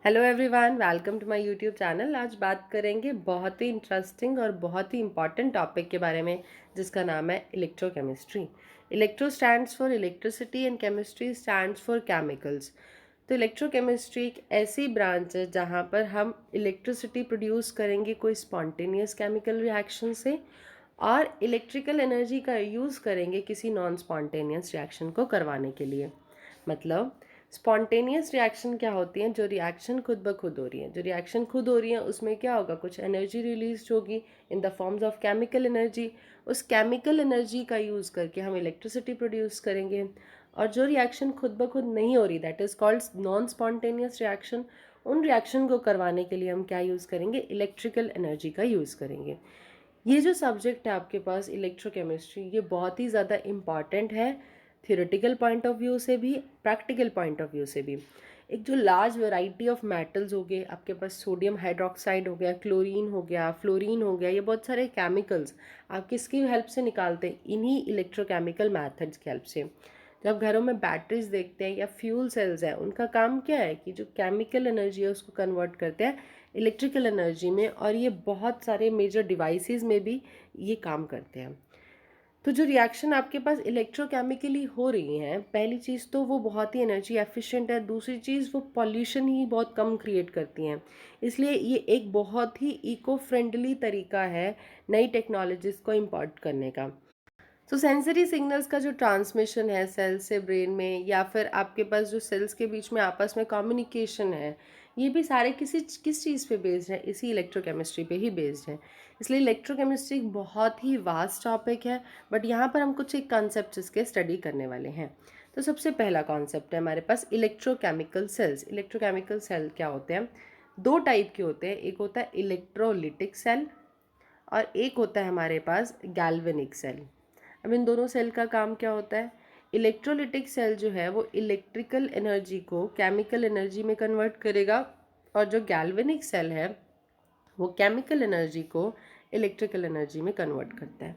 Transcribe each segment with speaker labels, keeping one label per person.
Speaker 1: Hello everyone, welcome to my YouTube channel. आज बात करेंगे बहुत ही इंटरेस्टिंग और बहुत ही इम्पॉर्टेंट टॉपिक के बारे में, जिसका नाम है electrochemistry. Electro stands for electricity and chemistry stands for chemicals. तो इलेक्ट्रोकेमिस्ट्री एक ऐसी ब्रांच है जहाँ पर हम इलेक्ट्रिसिटी प्रोड्यूस करेंगे कोई स्पॉन्टेनियस केमिकल रिएक्शन से, और इलेक्ट्रिकल एनर्जी का यूज़ करेंगे किसी नॉन स्पॉन्टेनियस रिएक्शन को करवाने के लिए। मतलब स्पॉन्टेनियस रिएक्शन क्या होती है? जो रिएक्शन खुद ब खुद हो रही है, जो रिएक्शन खुद हो रही है उसमें क्या होगा, कुछ एनर्जी रिलीज होगी in the forms of chemical energy. उस केमिकल एनर्जी का यूज़ करके हम इलेक्ट्रिसिटी प्रोड्यूस करेंगे। और जो रिएक्शन खुद ब खुद नहीं हो रही, that is called non spontaneous reaction, उन रिएक्शन को करवाने के लिए हम क्या यूज़ करेंगे? इलेक्ट्रिकल एनर्जी का यूज़ करेंगे। ये जो सब्जेक्ट है आपके पास इलेक्ट्रोकेमिस्ट्री, ये बहुत ही ज़्यादा इम्पॉर्टेंट है, थियोरेटिकल पॉइंट ऑफ व्यू से भी, प्रैक्टिकल पॉइंट ऑफ व्यू से भी। एक जो लार्ज वैरायटी ऑफ मेटल्स हो गए आपके पास, सोडियम हाइड्रोक्साइड हो गया, क्लोरीन हो गया, फ्लोरीन हो गया, ये बहुत सारे केमिकल्स आप किसकी हेल्प से निकालते हैं? इन्हीं इलेक्ट्रोकेमिकल मैथड्स की हेल्प से। जब घरों में बैटरीज देखते हैं या फ्यूल सेल्स हैं, उनका काम क्या है कि जो केमिकल एनर्जी है उसको कन्वर्ट करते हैं इलेक्ट्रिकल एनर्जी में, और ये बहुत सारे मेजर डिवाइसेस में भी ये काम करते हैं। तो जो रिएक्शन आपके पास इलेक्ट्रोकेमिकली हो रही हैं, पहली चीज़ तो वो बहुत ही एनर्जी एफिशिएंट है, दूसरी चीज़ वो पॉल्यूशन ही बहुत कम क्रिएट करती हैं। इसलिए ये एक बहुत ही इको फ्रेंडली तरीका है नई टेक्नोलॉजीज़ को इम्पोर्ट करने का। तो सेंसरी सिग्नल्स का जो ट्रांसमिशन है सेल से ब्रेन में, या फिर आपके पास जो सेल्स के बीच में आपस में कम्युनिकेशन है, ये भी सारे किस चीज़ पे बेस्ड है? इसी इलेक्ट्रोकेमिस्ट्री पे ही बेस्ड है। इसलिए इलेक्ट्रोकेमिस्ट्री एक बहुत ही वास्ट टॉपिक है, बट यहाँ पर हम कुछ एक कॉन्सेप्ट इसके स्टडी करने वाले हैं। तो सबसे पहला कॉन्सेप्ट है हमारे पास इलेक्ट्रोकेमिकल सेल्स। इलेक्ट्रोकेमिकल सेल क्या होते हैं? दो टाइप के होते हैं, एक होता है इलेक्ट्रोलिटिक सेल और एक होता है हमारे पास गैल्वेनिक सेल। अब इन दोनों सेल का काम क्या होता है? इलेक्ट्रोलिटिक सेल जो है वो इलेक्ट्रिकल एनर्जी को केमिकल एनर्जी में कन्वर्ट करेगा, और जो गैल्वेनिक सेल है वो केमिकल एनर्जी को इलेक्ट्रिकल एनर्जी में कन्वर्ट करता है।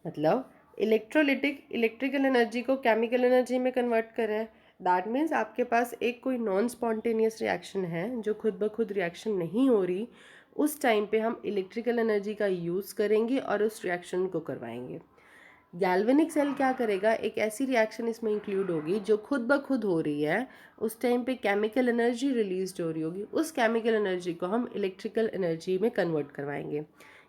Speaker 1: मतलब इलेक्ट्रोलिटिक इलेक्ट्रिकल एनर्जी को केमिकल एनर्जी में कन्वर्ट कर रहा है। दैट मीन्स आपके पास एक कोई नॉन स्पॉन्टेनियस रिएक्शन है जो खुद ब खुद रिएक्शन नहीं हो रही, उस टाइम पे हम इलेक्ट्रिकल एनर्जी का यूज़ करेंगे और उस रिएक्शन को करवाएंगे। गैल्वेनिक सेल क्या करेगा? एक ऐसी रिएक्शन इसमें इंक्लूड होगी जो खुद ब खुद हो रही है, उस टाइम पे केमिकल एनर्जी रिलीज हो रही होगी, उस केमिकल एनर्जी को हम इलेक्ट्रिकल एनर्जी में कन्वर्ट करवाएंगे।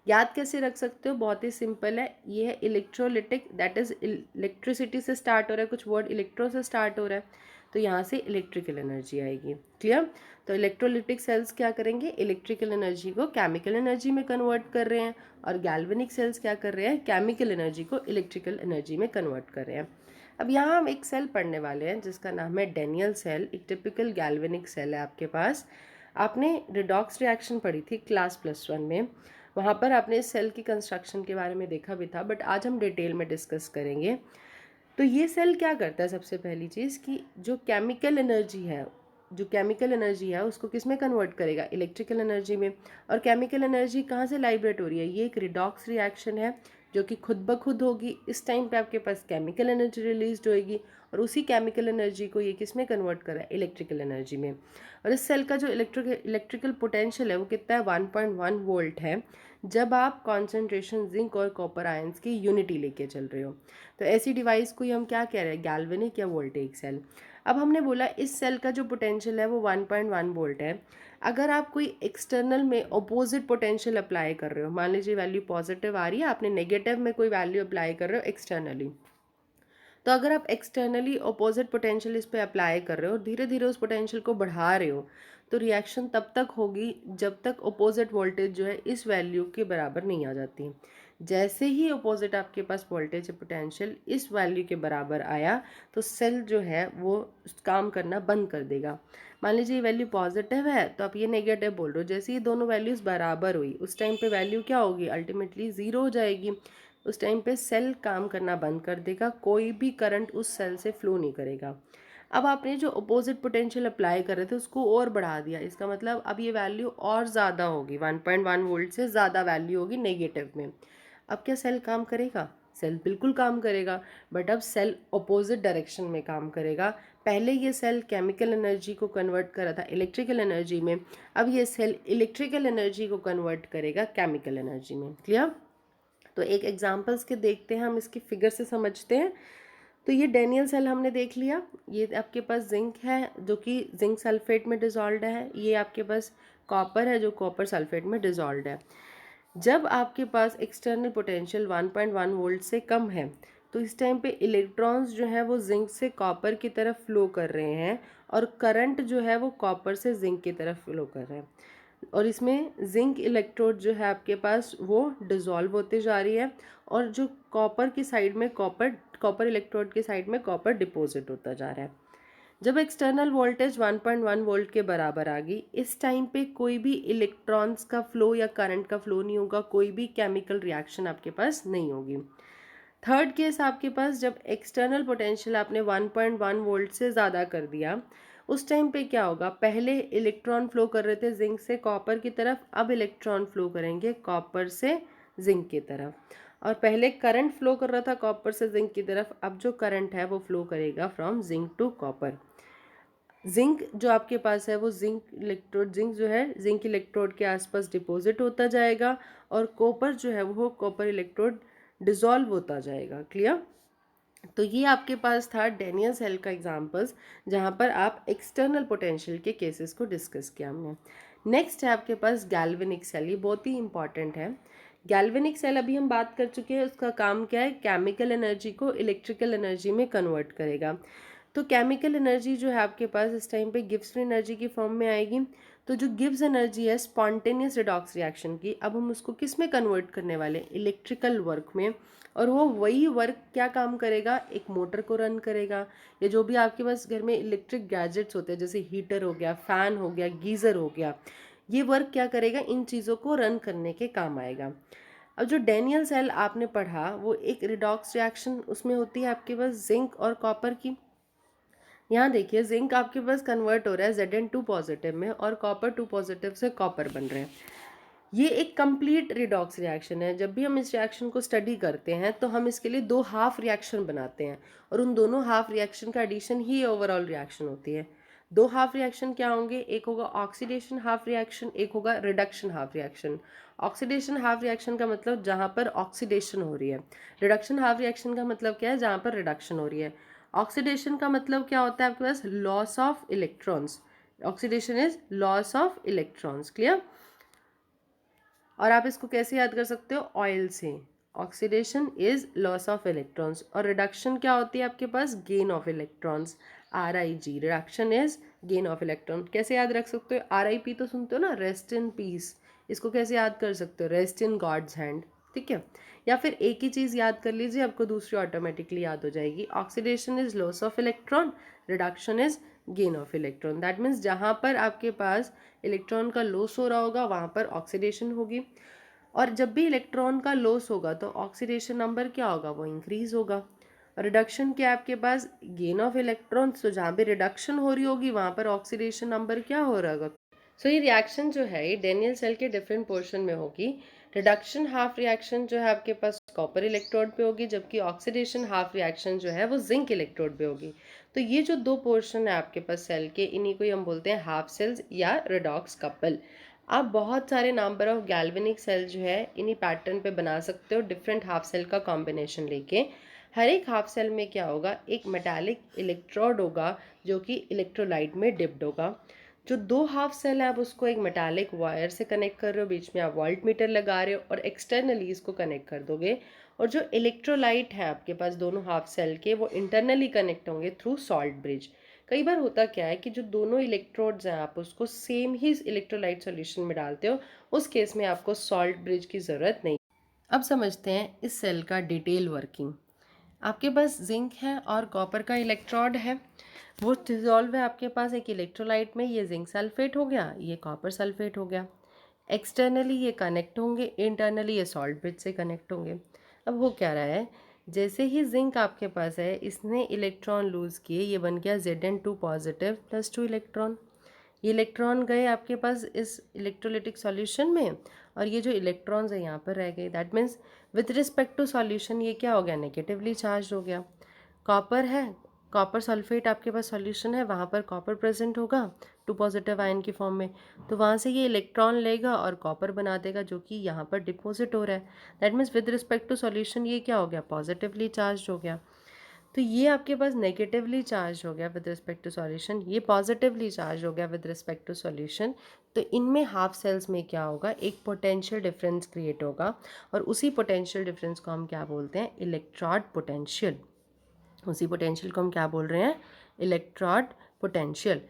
Speaker 1: याद कैसे रख सकते हो? बहुत ही सिंपल है, ये है इलेक्ट्रोलिटिक, दैट इज इलेक्ट्रिसिटी से स्टार्ट हो रहा है, कुछ वर्ड इलेक्ट्रो से स्टार्ट हो रहा है, तो यहाँ से इलेक्ट्रिकल एनर्जी आएगी। क्लियर? तो इलेक्ट्रोलिटिक सेल्स क्या करेंगे? इलेक्ट्रिकल एनर्जी को केमिकल एनर्जी में कन्वर्ट कर रहे हैं, और गैल्वेनिक सेल्स क्या कर रहे हैं? केमिकल एनर्जी को इलेक्ट्रिकल एनर्जी में कन्वर्ट कर रहे हैं। अब यहाँ हम एक सेल पढ़ने वाले हैं जिसका नाम है डेनियल सेल। एक टिपिकल गैल्वेनिक सेल है आपके पास। आपने रिडॉक्स रिएक्शन पढ़ी थी क्लास +1 में, वहाँ पर आपने इस सेल की कंस्ट्रक्शन के बारे में देखा भी था, बट आज हम डिटेल में डिस्कस करेंगे। तो ये सेल क्या करता है? सबसे पहली चीज़ कि जो केमिकल एनर्जी है, जो केमिकल एनर्जी है उसको किस में कन्वर्ट करेगा? इलेक्ट्रिकल एनर्जी में। और केमिकल एनर्जी कहाँ से लाइब्रेट हो रही है? ये एक रिडॉक्स रिएक्शन है जो कि खुद ब खुद होगी। इस टाइम पे आपके पास केमिकल एनर्जी रिलीज होएगी, और उसी केमिकल एनर्जी को ये किस में कन्वर्ट कर रहा है? इलेक्ट्रिकल एनर्जी में। और इस सेल का जो इलेक्ट्रिकल पोटेंशियल है वो कितना है? 1.1 वोल्ट है, जब आप कॉन्सेंट्रेशन जिंक और कॉपर आयंस की यूनिटी लेके चल रहे हो। तो ऐसी डिवाइस को ही हम क्या कह रहे हैं? गैल्वेनिक या वोल्टेइक सेल। अब हमने बोला इस सेल का जो पोटेंशियल है वो 1.1 वोल्ट है। अगर आप कोई एक्सटर्नल में अपोजिट पोटेंशियल अप्लाई कर रहे हो, मान लीजिए वैल्यू पॉजिटिव आ रही है, आपने नेगेटिव में कोई वैल्यू अप्लाई कर रहे हो एक्सटर्नली, तो अगर आप एक्सटर्नली अपोजिट पोटेंशियल इस पे अप्लाई कर रहे हो, धीरे धीरे उस पोटेंशियल को बढ़ा रहे हो, तो रिएक्शन तब तक होगी जब तक अपोजिट वोल्टेज जो है इस वैल्यू के बराबर नहीं आ जाती। जैसे ही अपोजिट आपके पास वोल्टेज पोटेंशियल इस वैल्यू के बराबर आया, तो सेल जो है वो काम करना बंद कर देगा। मान लीजिए ये वैल्यू पॉजिटिव है तो आप ये नेगेटिव बोल रहे हो, जैसे ही दोनों वैल्यूज़ बराबर हुई उस टाइम पे वैल्यू क्या होगी? अल्टीमेटली ज़ीरो हो जाएगी। उस टाइम पे सेल काम करना बंद कर देगा, कोई भी करंट उस सेल से फ्लो नहीं करेगा। अब आपने जो अपोजिट पोटेंशियल अप्लाई कर रहे थे उसको और बढ़ा दिया, इसका मतलब अब ये वैल्यू और ज़्यादा होगी, 1.1 वोल्ट से ज़्यादा वैल्यू होगी नेगेटिव में। अब क्या सेल काम करेगा? सेल बिल्कुल काम करेगा, बट अब सेल अपोजिट डायरेक्शन में काम करेगा। पहले ये सेल केमिकल एनर्जी को कन्वर्ट कर रहा था इलेक्ट्रिकल एनर्जी में, अब ये सेल इलेक्ट्रिकल एनर्जी को कन्वर्ट करेगा केमिकल एनर्जी में। क्लियर? तो एक एग्जांपल्स के देखते हैं, हम इसकी फिगर से समझते हैं। तो ये डेनियल सेल हमने देख लिया, ये आपके पास जिंक है जो कि जिंक सल्फेट में डिजॉल्व है, ये आपके पास कॉपर है जो कॉपर सल्फेट में डिजॉल्व है। जब आपके पास एक्सटर्नल पोटेंशियल 1.1 वोल्ट से कम है तो इस टाइम पे इलेक्ट्रॉन्स जो है वो जिंक से कॉपर की तरफ फ्लो कर रहे हैं और करंट जो है वो कॉपर से जिंक की तरफ फ्लो कर रहे हैं, और इसमें जिंक इलेक्ट्रोड जो है आपके पास वो डिज़ोल्व होते जा रही है और जो कॉपर की साइड में कॉपर इलेक्ट्रोड की साइड में कॉपर डिपॉजिट होता जा रहा है। जब एक्सटर्नल वोल्टेज 1.1 वोल्ट के बराबर आ गई, इस टाइम पे कोई भी इलेक्ट्रॉन्स का फ्लो या करंट का फ्लो नहीं होगा, कोई भी केमिकल रिएक्शन आपके पास नहीं होगी। थर्ड केस आपके पास, जब एक्सटर्नल पोटेंशियल आपने 1.1 वोल्ट से ज़्यादा कर दिया, उस टाइम पे क्या होगा, पहले इलेक्ट्रॉन फ्लो कर रहे थे जिंक से कॉपर की तरफ, अब इलेक्ट्रॉन फ्लो करेंगे कॉपर से जिंक की तरफ, और पहले करंट फ्लो कर रहा था कॉपर से जिंक की तरफ, अब जो करंट है वो फ्लो करेगा from zinc to copper. Zinc जो आपके पास है वो जिंक जो है जिंक इलेक्ट्रोड के आसपास डिपॉजिट होता जाएगा और कॉपर जो है वो कॉपर इलेक्ट्रोड डिसॉल्व होता जाएगा। क्लियर? तो ये आपके पास था डेनियल सेल का एग्जांपल्स, जहाँ पर आप एक्सटर्नल पोटेंशियल के केसेस को डिस्कस किया हमने। नेक्स्ट है आपके पास गैल्वेनिक सेल, ये बहुत ही इंपॉर्टेंट है। गैल्वेनिक सेल अभी हम बात कर चुके हैं, उसका काम क्या है, केमिकल एनर्जी को इलेक्ट्रिकल एनर्जी में कन्वर्ट करेगा। तो केमिकल एनर्जी जो है आपके पास इस टाइम पे गिब्स फ्री एनर्जी की फॉर्म में आएगी। तो जो गिब्स एनर्जी है स्पॉन्टेनियस रिडॉक्स रिएक्शन की, अब हम उसको किस में कन्वर्ट करने वाले, इलेक्ट्रिकल वर्क में, और वो वही वर्क क्या काम करेगा, एक मोटर को रन करेगा, या जो भी आपके पास घर में इलेक्ट्रिक गैजेट्स होते हैं जैसे हीटर हो गया, फैन हो गया, गीज़र हो गया, ये वर्क क्या करेगा, इन चीज़ों को रन करने के काम आएगा। अब जो डेनियल सेल आपने पढ़ा वो एक रिडॉक्स रिएक्शन उसमें होती है आपके पास जिंक और कॉपर की। यहाँ देखिए जिंक आपके पास कन्वर्ट हो रहा है Zn2 पॉजिटिव में और कॉपर 2 पॉजिटिव से कॉपर बन रहे हैं। ये एक कंप्लीट रिडॉक्स रिएक्शन है। जब भी हम इस रिएक्शन को स्टडी करते हैं तो हम इसके लिए दो हाफ रिएक्शन बनाते हैं और उन दोनों हाफ रिएक्शन का एडिशन ही ओवरऑल रिएक्शन होती है। दो हाफ रिएक्शन क्या होंगे, एक होगा ऑक्सीडेशन हाफ रिएक्शन, एक होगा reduction half reaction. Oxidation half reaction का मतलब जहाँ पर ऑक्सीडेशन हो रही है, रिडक्शन हाफ रिएक्शन का मतलब क्या है, जहाँ पर रिडक्शन हो रही है। ऑक्सीडेशन का मतलब क्या होता है आपके पास, loss of electrons. Oxidation is loss of electrons. Clear? और आप इसको कैसे याद कर सकते हो, ऑयल से। Oxidation is loss of electrons और रिडक्शन क्या होती है आपके पास, gain of electrons. RIG, reduction is gain of electron. कैसे याद रख सकते हो, RIP तो सुनते हो ना, रेस्ट इन पीस, इसको कैसे याद कर सकते हो, रेस्ट इन गॉड्स हैंड। ठीक है, या फिर एक ही चीज़ याद कर लीजिए, आपको दूसरी ऑटोमेटिकली याद हो जाएगी। Oxidation is loss of electron, reduction is gain of electron. That means जहाँ पर आपके पास इलेक्ट्रॉन का लॉस हो रहा होगा वहाँ पर ऑक्सीडेशन होगी, और जब भी इलेक्ट्रॉन का लॉस होगा तो ऑक्सीडेशन नंबर क्या होगा, वो इंक्रीज होगा। रिडक्शन क्या है आपके पास, गेन ऑफ इलेक्ट्रॉन, तो जहाँ पे रिडक्शन हो रही होगी वहाँ पर ऑक्सीडेशन नंबर क्या हो रहा होगा। सो ये रिएक्शन जो है ये डेनियल सेल के डिफरेंट पोर्शन में होगी। रिडक्शन हाफ रिएक्शन जो है आपके पास कॉपर इलेक्ट्रोड पे होगी, जबकि ऑक्सीडेशन हाफ रिएक्शन जो है वो जिंक इलेक्ट्रोड पे होगी। तो ये जो दो पोर्शन है आपके पास सेल के, इन्हीं को ही हम बोलते हैं हाफ सेल्स या रिडॉक्स कपल। आप बहुत सारे नंबर ऑफ गैल्वेनिक सेल जो है इन्हीं पैटर्न पे बना सकते हो, डिफरेंट हाफ सेल का कॉम्बिनेशन लेके। हर एक हाफ सेल में क्या होगा, एक मेटालिक इलेक्ट्रोड होगा जो कि इलेक्ट्रोलाइट में डिप्ड होगा। जो दो हाफ सेल है आप उसको एक मेटालिक वायर से कनेक्ट कर रहे हो, बीच में आप वोल्ट मीटर लगा रहे हो और एक्सटर्नली इसको कनेक्ट कर दोगे। और जो इलेक्ट्रोलाइट है आपके पास दोनों हाफ सेल के, वो इंटरनली कनेक्ट होंगे थ्रू सॉल्ट ब्रिज। कई बार होता क्या है कि जो दोनों इलेक्ट्रोड्स हैं आप उसको सेम ही इलेक्ट्रोलाइट सॉल्यूशन में डालते हो, उस केस में आपको सॉल्ट ब्रिज की ज़रूरत नहीं। अब समझते हैं इस सेल का डिटेल वर्किंग। आपके पास जिंक है और कॉपर का इलेक्ट्रोड है, वो डिजॉल्व है आपके पास एक इलेक्ट्रोलाइट में, ये जिंक सल्फेट हो गया, ये कॉपर सल्फेट हो गया। एक्सटर्नली ये कनेक्ट होंगे, इंटरनली ये सॉल्ट ब्रिज से कनेक्ट होंगे। अब हो क्या रहा है, जैसे ही जिंक आपके पास है इसने इलेक्ट्रॉन लूज़ किए, ये बन गया Zn2 पॉजिटिव प्लस 2 इलेक्ट्रॉन। ये इलेक्ट्रॉन गए आपके पास इस इलेक्ट्रोलिटिक सॉल्यूशन में और ये जो इलेक्ट्रॉन्स है यहाँ पर रह गए। That means with respect to solution ये क्या हो गया, नेगेटिवली चार्ज हो गया। कॉपर है कॉपर सल्फेट आपके पास सॉल्यूशन है, वहाँ पर कॉपर प्रेजेंट होगा 2 पॉजिटिव आयन की फॉर्म में, तो वहाँ से ये इलेक्ट्रॉन लेगा और कॉपर बना देगा जो कि यहाँ पर डिपॉजिट हो रहा है। That means with respect to solution ये क्या हो गया, पॉजिटिवली चार्ज हो गया। तो ये आपके पास नेगेटिवली चार्ज हो गया विद रिस्पेक्ट टू सॉल्यूशन, ये पॉजिटिवली चार्ज हो गया विद रिस्पेक्ट टू सॉल्यूशन। तो इनमें हाफ सेल्स में क्या होगा, एक पोटेंशियल डिफरेंस क्रिएट होगा, और उसी पोटेंशियल डिफरेंस को हम क्या बोलते हैं, इलेक्ट्रॉड पोटेंशियल। उसी पोटेंशियल को हम क्या बोल रहे हैं, इलेक्ट्रॉड पोटेंशियल।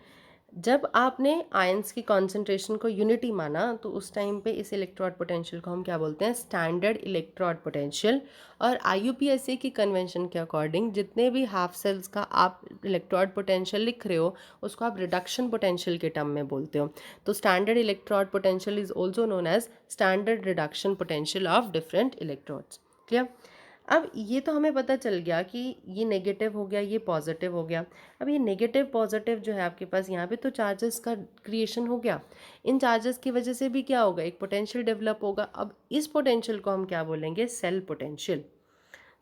Speaker 1: जब आपने आयंस की कॉन्सेंट्रेशन को यूनिटी माना तो उस टाइम पे इस इलेक्ट्रॉड पोटेंशियल को हम क्या बोलते हैं, स्टैंडर्ड इलेक्ट्रॉड पोटेंशियल। और IUPAC की कन्वेंशन के अकॉर्डिंग जितने भी हाफ सेल्स का आप इलेक्ट्रॉड पोटेंशियल लिख रहे हो उसको आप रिडक्शन पोटेंशियल के टर्म में बोलते हो। तो standard electrode potential is also known as standard reduction potential of different electrodes. Clear. अब ये तो हमें पता चल गया कि ये नेगेटिव हो गया, ये पॉजिटिव हो गया। अब ये नेगेटिव पॉजिटिव जो है आपके पास यहाँ पे तो चार्जेस का क्रिएशन हो गया, इन चार्जेस की वजह से भी क्या होगा, एक पोटेंशियल डेवलप होगा। अब इस पोटेंशियल को हम क्या बोलेंगे, सेल पोटेंशियल।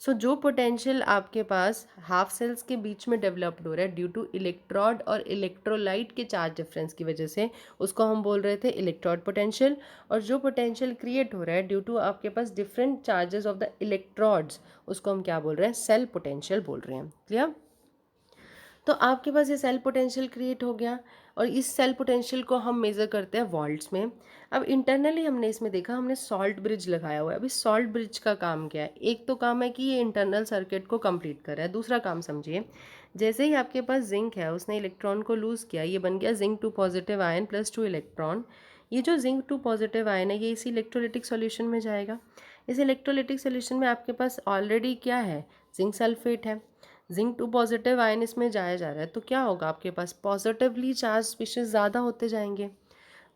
Speaker 1: सो जो पोटेंशियल आपके पास हाफ सेल्स के बीच में डेवलप्ड हो रहा है ड्यू टू इलेक्ट्रॉड और इलेक्ट्रोलाइट के चार्ज डिफरेंस की वजह से, उसको हम बोल रहे थे इलेक्ट्रॉड पोटेंशियल। और जो पोटेंशियल क्रिएट हो रहा है ड्यू टू आपके पास different charges of the electrodes, उसको हम क्या बोल रहे हैं, सेल पोटेंशियल बोल रहे हैं। क्लियर। तो आपके पास ये सेल पोटेंशियल क्रिएट हो गया, और इस सेल पोटेंशियल को हम मेज़र करते हैं वोल्ट्स में। अब इंटरनली हमने इसमें देखा, हमने सॉल्ट ब्रिज लगाया हुआ है। अभी सॉल्ट ब्रिज का काम क्या है, एक तो काम है कि ये इंटरनल सर्किट को कंप्लीट कर रहा है, दूसरा काम समझिए, जैसे ही आपके पास जिंक है उसने इलेक्ट्रॉन को लूज़ किया, ये बन गया zinc 2 positive ion plus 2 electron. ये जो जिंक 2 पॉजिटिव आयन है ये इसी इलेक्ट्रोलिटिक सॉल्यूशन में जाएगा। इस इलेक्ट्रोलिटिक सॉल्यूशन में आपके पास ऑलरेडी क्या है, जिंक सल्फेट है, जिंक 2 पॉजिटिव आयन इसमें जाया जा रहा है, तो क्या होगा, आपके पास पॉजिटिवली चार्ज स्पीशीज ज़्यादा होते जाएंगे।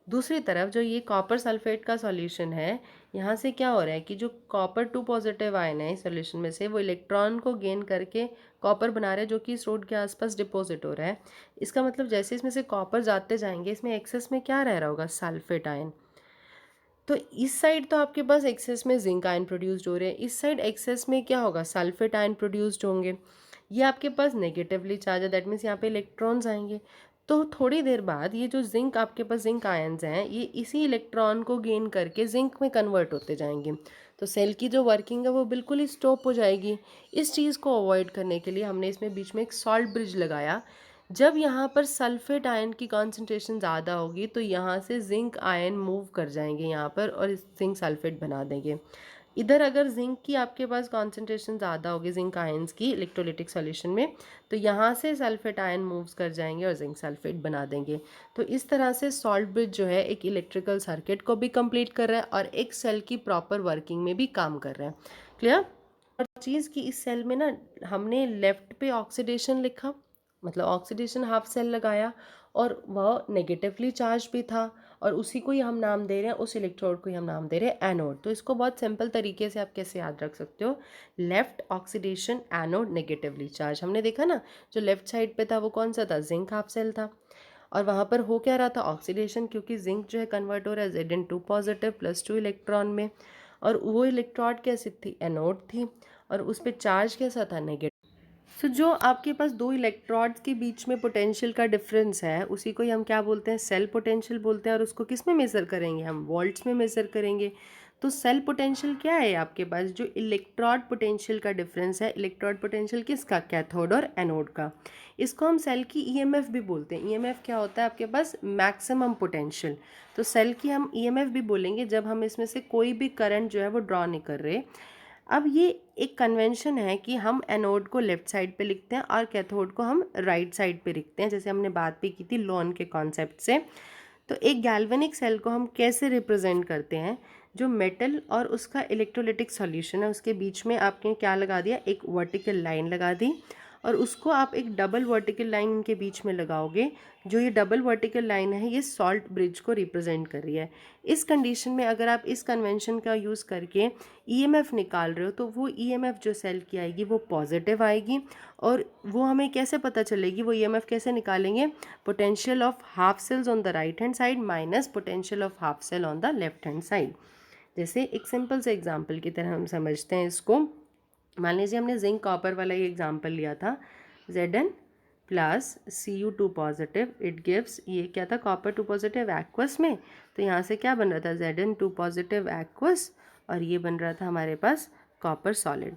Speaker 1: दूसरी तरफ जो ये कॉपर सल्फेट का सॉल्यूशन है, यहाँ से क्या हो रहा है कि जो कॉपर 2 पॉजिटिव आयन है इस सॉल्यूशन में से, वो इलेक्ट्रॉन को गेन करके कॉपर बना रहे हैं जो कि इस रोड के आसपास डिपॉजिट हो रहा है। इसका मतलब जैसे इसमें से कॉपर जाते जाएंगे, इसमें एक्सेस में क्या रह रहा होगा, सल्फेट आयन। तो इस साइड तो आपके पास एक्सेस में जिंक आयन प्रोड्यूस्ड हो रहे हैं, इस साइड एक्सेस में क्या होगा, सल्फेट आयन प्रोड्यूस्ड होंगे। ये आपके पास नेगेटिवली चार्ज है, दैट मीन्स यहाँ पे इलेक्ट्रॉन्स आएंगे। तो थोड़ी देर बाद ये जो जिंक आपके पास जिंक आयन्स हैं, ये इसी इलेक्ट्रॉन को गेन करके जिंक में कन्वर्ट होते जाएंगे। तो सेल की जो वर्किंग है वो बिल्कुल ही स्टॉप हो जाएगी। इस चीज़ को अवॉइड करने के लिए हमने इसमें बीच में एक सॉल्ट ब्रिज लगाया। जब यहाँ पर सल्फेट आयन की कॉन्सेंट्रेशन ज़्यादा होगी तो यहाँ से जिंक आयन मूव कर जाएंगे यहाँ पर और जिंक सल्फेट बना देंगे। इधर अगर जिंक की आपके पास कॉन्सेंट्रेशन ज़्यादा होगी जिंक आयंस की इलेक्ट्रोलिटिक सॉल्यूशन में, तो यहाँ से सल्फेट आयन मूव्स कर जाएंगे और जिंक सल्फेट बना देंगे। तो इस तरह से सॉल्ट ब्रिज जो है एक इलेक्ट्रिकल सर्किट को भी कंप्लीट कर रहा है और एक सेल की प्रॉपर वर्किंग में भी काम कर रहा है। क्लियर। और चीज़ कि इस सेल में ना हमने लेफ्ट पे ऑक्सीडेशन लिखा, मतलब ऑक्सीडेशन हाफ सेल लगाया, और वह नेगेटिवली चार्ज भी था, और उसी को ही हम नाम दे रहे हैं, उस इलेक्ट्रोड को ही हम नाम दे रहे हैं एनोड। तो इसको बहुत सिंपल तरीके से आप कैसे याद रख सकते हो, left oxidation anode negatively charge. हमने देखा ना, जो लेफ्ट साइड पे था वो कौन सा था, जिंक हाफ सेल था, और वहाँ पर हो क्या रहा था, ऑक्सीडेशन, क्योंकि जिंक जो है कन्वर्ट हो रहा है Zn2 पॉजिटिव प्लस 2 इलेक्ट्रॉन में, और वो इलेक्ट्रोड कैसी थी, एनोड थी, और उस पर चार्ज कैसा था, नेगेटिव। सो जो आपके पास दो इलेक्ट्रोड्स के बीच में पोटेंशियल का डिफरेंस है उसी को ही हम क्या बोलते हैं, सेल पोटेंशियल बोलते हैं। और उसको किस में मेज़र करेंगे, हम वोल्ट्स में मेज़र करेंगे। तो सेल पोटेंशियल क्या है आपके पास, जो इलेक्ट्रोड पोटेंशियल का डिफरेंस है। इलेक्ट्रोड पोटेंशियल किसका, कैथोड और एनोड का। इसको हम सेल की ईएमएफ भी बोलते हैं। ईएमएफ क्या होता है आपके पास, मैक्सिमम पोटेंशियल। तो सेल की हम ईएमएफ भी बोलेंगे जब हम इसमें से कोई भी करंट जो है वो ड्रॉ नहीं कर रहे। अब ये एक कन्वेंशन है कि हम एनोड को लेफ्ट साइड पे लिखते हैं और कैथोड को हम राइट साइड पे लिखते हैं, जैसे हमने बात भी की थी लोन के कॉन्सेप्ट से। तो एक गैल्वेनिक सेल को हम कैसे रिप्रेजेंट करते हैं, जो मेटल और उसका इलेक्ट्रोलिटिक सॉल्यूशन है उसके बीच में आपने क्या लगा दिया, एक वर्टिकल लाइन लगा दी, और उसको आप एक डबल वर्टिकल लाइन इनके बीच में लगाओगे। जो ये डबल वर्टिकल लाइन है ये सॉल्ट ब्रिज को रिप्रेजेंट कर रही है। इस कंडीशन में अगर आप इस कन्वेंशन का यूज़ करके ईएमएफ निकाल रहे हो तो वो ईएमएफ जो सेल की आएगी वो पॉजिटिव आएगी। और वो हमें कैसे पता चलेगी, वो ईएमएफ कैसे निकालेंगे, potential of half cells on the right hand side minus potential of half cell on the left hand side. जैसे एक सिंपल से एग्जाम्पल की तरह हम समझते हैं इसको। मान लीजिए हमने जिंक कॉपर वाला ही एग्जाम्पल लिया था। Zn plus Cu2 positive, it gives, ये क्या था, कॉपर 2 पॉजिटिव एक्वस में, तो यहाँ से क्या बन रहा था, Zn2 पॉजिटिव एक्वस, और ये बन रहा था हमारे पास कॉपर सॉलिड।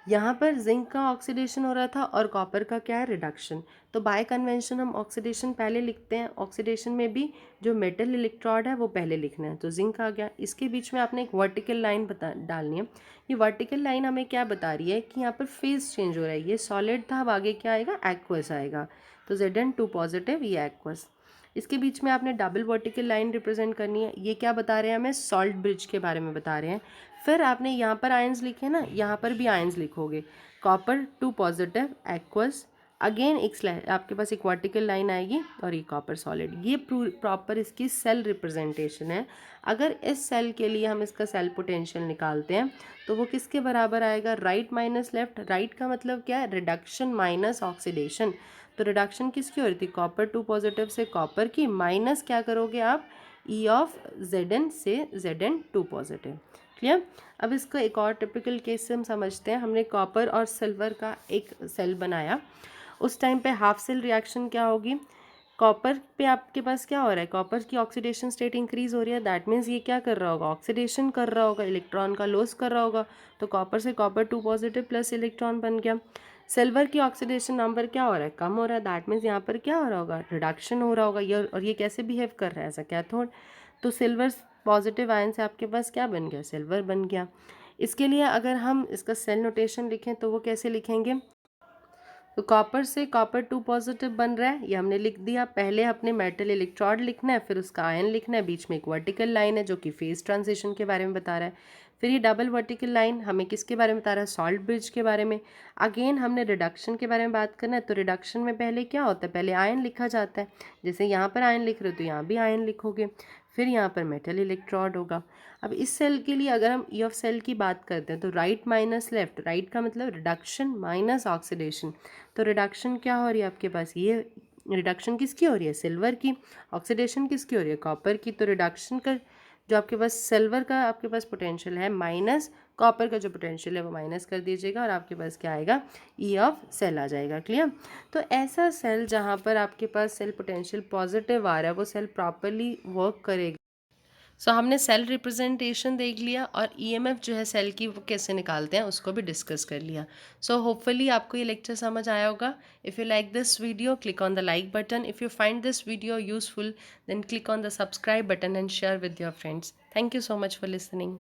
Speaker 1: यहाँ पर जिंक का ऑक्सीडेशन हो रहा था और कॉपर का क्या है, रिडक्शन। तो बाय कन्वेंशन हम ऑक्सीडेशन पहले लिखते हैं, ऑक्सीडेशन में भी जो मेटल इलेक्ट्रोड है वो पहले लिखना है। तो जिंक आ गया, इसके बीच में आपने एक वर्टिकल लाइन डालनी है। ये वर्टिकल लाइन हमें क्या बता रही है कि यहाँ पर फेज चेंज हो रहा है, ये सॉलिड था, अब आगे क्या आएगा, एक्वस आएगा। तो Zn2 पॉजिटिव, ये एक्वस। इसके बीच में आपने डबल वर्टिकल लाइन रिप्रेजेंट करनी है, ये क्या बता रहे हैं हमें, सॉल्ट ब्रिज के बारे में बता रहे हैं। फिर आपने यहाँ पर आयंस लिखे ना, यहाँ पर भी आयंस लिखोगे, कॉपर 2 पॉजिटिव एक्वस, अगेन एक आपके पास एक वर्टिकल लाइन आएगी और ये कॉपर सॉलिड। ये प्रॉपर इसकी सेल रिप्रेजेंटेशन है। अगर इस सेल के लिए हम इसका सेल पोटेंशियल निकालते हैं तो वो किसके बराबर आएगा, राइट माइनस लेफ्ट। राइट का मतलब क्या है, रिडक्शन माइनस ऑक्सीडेशन। तो रिडक्शन किसकी हो रही थी, कॉपर 2 पॉजिटिव से कॉपर की, माइनस क्या करोगे आप, ई ऑफ Zn से Zn2 पॉजिटिव। क्लियर। अब इसका एक और टिपिकल केस से हम समझते हैं। हमने कॉपर और सिल्वर का एक सेल बनाया, उस टाइम पे हाफ सेल रिएक्शन क्या होगी, कॉपर पे आपके पास क्या हो रहा है, कॉपर की ऑक्सीडेशन स्टेट इंक्रीज हो रही है, दैट मीन्स ये क्या कर रहा होगा, ऑक्सीडेशन कर रहा होगा, इलेक्ट्रॉन का लॉस कर रहा होगा। तो कॉपर से कॉपर 2 पॉजिटिव प्लस इलेक्ट्रॉन बन गया। सिल्वर की ऑक्सीडेशन नंबर क्या हो रहा है, कम हो रहा है, दैट मीन्स यहाँ पर क्या हो रहा होगा, रिडक्शन हो रहा होगा। ये और ये कैसे बिहेव कर रहा है, ऐसा कैथोड। तो सिल्वर पॉजिटिव आयन से आपके पास क्या बन गया, सिल्वर बन गया। इसके लिए अगर हम इसका सेल नोटेशन लिखें तो वो कैसे लिखेंगे, तो कॉपर से कॉपर 2 पॉजिटिव बन रहा है, ये हमने लिख दिया। पहले अपने मेटल इलेक्ट्रोड लिखना है, फिर उसका आयन लिखना है, बीच में एक वर्टिकल लाइन है जो कि फेज ट्रांजिशन के बारे में बता रहा है। फिर ये डबल वर्टिकल लाइन हमें किसके बारे में बता रहा है, सॉल्ट ब्रिज के बारे में। अगेन हमने रिडक्शन के बारे में बात करना है, तो रिडक्शन में पहले क्या होता है, पहले आयन लिखा जाता है। जैसे यहाँ पर आयन लिख रहे हो तो यहाँ भी आयन लिखोगे, फिर यहाँ पर मेटल इलेक्ट्रोड होगा। अब इस सेल के लिए अगर हम ई ऑफ सेल की बात करते हैं तो राइट माइनस लेफ्ट, राइट का मतलब रिडक्शन माइनस ऑक्सीडेशन। तो रिडक्शन क्या हो रही है आपके पास, ये रिडक्शन किसकी हो रही है, सिल्वर की, ऑक्सीडेशन किसकी हो रही है, कॉपर की। तो रिडक्शन का जो आपके पास सिल्वर का आपके पास पोटेंशियल है माइनस कॉपर का जो पोटेंशियल है वो माइनस कर दीजिएगा और आपके पास क्या आएगा, ई ऑफ सेल आ जाएगा। क्लियर। तो ऐसा सेल जहाँ पर आपके पास सेल पोटेंशियल पॉजिटिव आ रहा है वो सेल प्रॉपरली वर्क करेगा। सो हमने सेल रिप्रेजेंटेशन देख लिया और ईएमएफ जो है सेल की वो कैसे निकालते हैं उसको भी डिस्कस कर लिया। सो होपफुली आपको ये लेक्चर समझ आया होगा। If you like this video click on the like button, if you find this video useful then click on the subscribe button and share with your friends. Thank you so much for listening.